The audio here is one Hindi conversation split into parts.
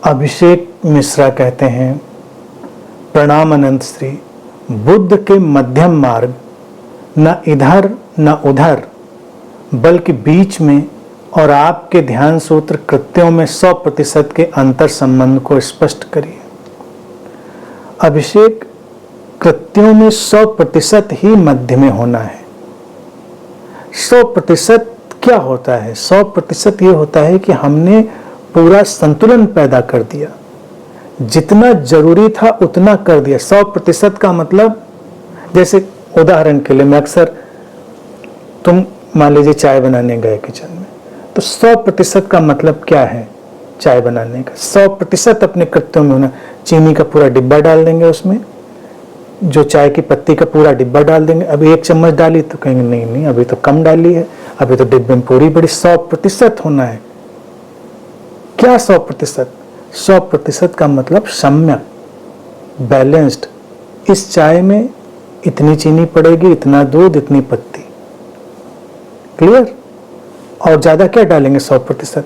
अभिषेक मिश्रा कहते हैं, प्रणाम अनंत श्री। बुद्ध के मध्यम मार्ग न इधर न उधर बल्कि बीच में और आपके ध्यान सूत्र कृत्यों में 100% के अंतर संबंध को स्पष्ट करिए। अभिषेक, कृत्यों में 100% ही मध्य में होना है। 100% क्या होता है? 100% ये होता है कि हमने पूरा संतुलन पैदा कर दिया, जितना जरूरी था उतना कर दिया। 100% का मतलब, जैसे उदाहरण के लिए मैं अक्सर, तुम मान लीजिए चाय बनाने गए किचन में, तो 100% का मतलब क्या है चाय बनाने का? 100% अपने कृत्यों में होना। चीनी का पूरा डिब्बा डाल देंगे उसमें, जो चाय की पत्ती का पूरा डिब्बा डाल देंगे। अभी 1 चम्मच डाली तो कहेंगे नहीं नहीं अभी तो कम डाली है, अभी तो डिब्बे में पूरी बड़ी। 100% होना है। क्या 100%? 100% का मतलब सम्यक, बैलेंस्ड। इस चाय में इतनी चीनी पड़ेगी, इतना दूध, इतनी पत्ती। क्लियर? और ज्यादा क्या डालेंगे? 100%।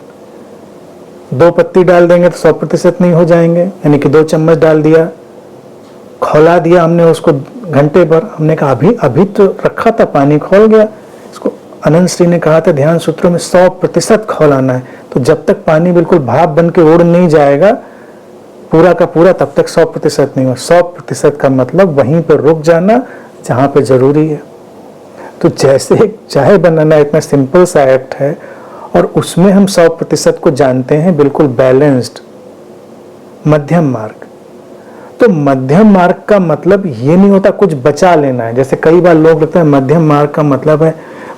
2 पत्ती डाल देंगे तो 100% नहीं हो जाएंगे, यानी कि 2 चम्मच डाल दिया, खौला दिया हमने उसको घंटे भर। हमने कहा अभी तो रखा था, पानी खौल गया। इसको अनंत श्री ने कहा था ध्यान सूत्रों में 100% खौलाना है। तो जब तक पानी बिल्कुल भाप बन के उड़ नहीं जाएगा पूरा का पूरा, तब तक 100% नहीं हो। 100% का मतलब वहीं पर रुक जाना जहां पे जरूरी है। तो जैसे चाय बनाना इतना सिंपल सा एक्ट है और उसमें हम 100% को जानते हैं, बिल्कुल बैलेंस्ड, मध्यम मार्ग। तो मध्यम मार्ग का मतलब ये नहीं होता कुछ बचा लेना है। जैसे कई बार लोग लगता है मध्यम मार्ग का मतलब है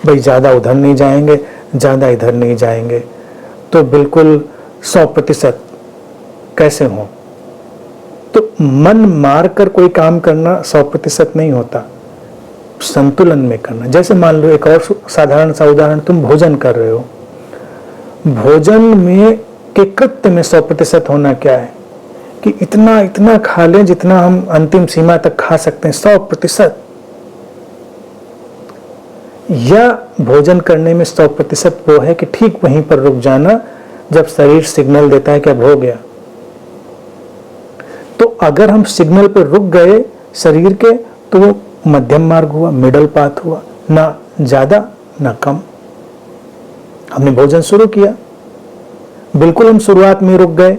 भाई ज्यादा उधर नहीं जाएंगे, ज्यादा इधर नहीं जाएंगे, तो बिल्कुल 100% कैसे हो? तो मन मार कर कोई काम करना 100% नहीं होता, संतुलन में करना। जैसे मान लो एक और साधारण सा उदाहरण, तुम भोजन कर रहे हो, भोजन में के कृत्य में 100% होना क्या है कि इतना इतना खा लें जितना हम अंतिम सीमा तक खा सकते हैं, 100%। या भोजन करने में 100% वो है कि ठीक वहीं पर रुक जाना जब शरीर सिग्नल देता है कि अब हो गया। तो अगर हम सिग्नल पर रुक गए शरीर के, तो वो मध्यम मार्ग हुआ, मिडल पाथ हुआ, ना ज्यादा ना कम। हमने भोजन शुरू किया, बिल्कुल हम शुरुआत में रुक गए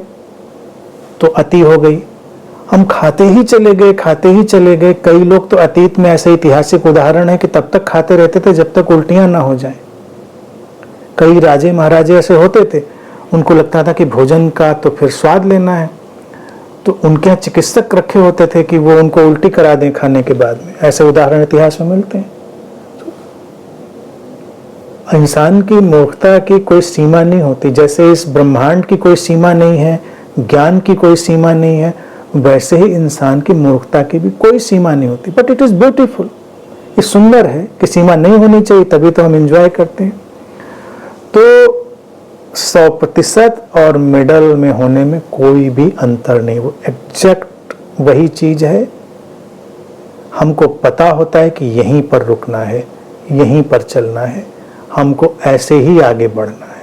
तो अति हो गई। हम खाते ही चले गए, खाते ही चले गए। कई लोग तो अतीत में ऐसे ऐतिहासिक उदाहरण है कि तब तक खाते रहते थे जब तक उल्टियां ना हो जाए। कई राजे महाराजे ऐसे होते थे, उनको लगता था कि भोजन का तो फिर स्वाद लेना है, तो उनके यहाँ चिकित्सक रखे होते थे कि वो उनको उल्टी करा दें खाने के बाद में। ऐसे उदाहरण इतिहास में मिलते हैं। इंसान की मूर्खता की कोई सीमा नहीं होती। जैसे इस ब्रह्मांड की कोई सीमा नहीं है, ज्ञान की कोई सीमा नहीं है, वैसे ही इंसान की मूर्खता की भी कोई सीमा नहीं होती। बट इट इज ब्यूटीफुल, ये सुंदर है कि सीमा नहीं होनी चाहिए, तभी तो हम एंजॉय करते हैं। तो 100% और मिडल में होने में कोई भी अंतर नहीं, वो एग्जैक्ट वही चीज है। हमको पता होता है कि यहीं पर रुकना है, यहीं पर चलना है, हमको ऐसे ही आगे बढ़ना है।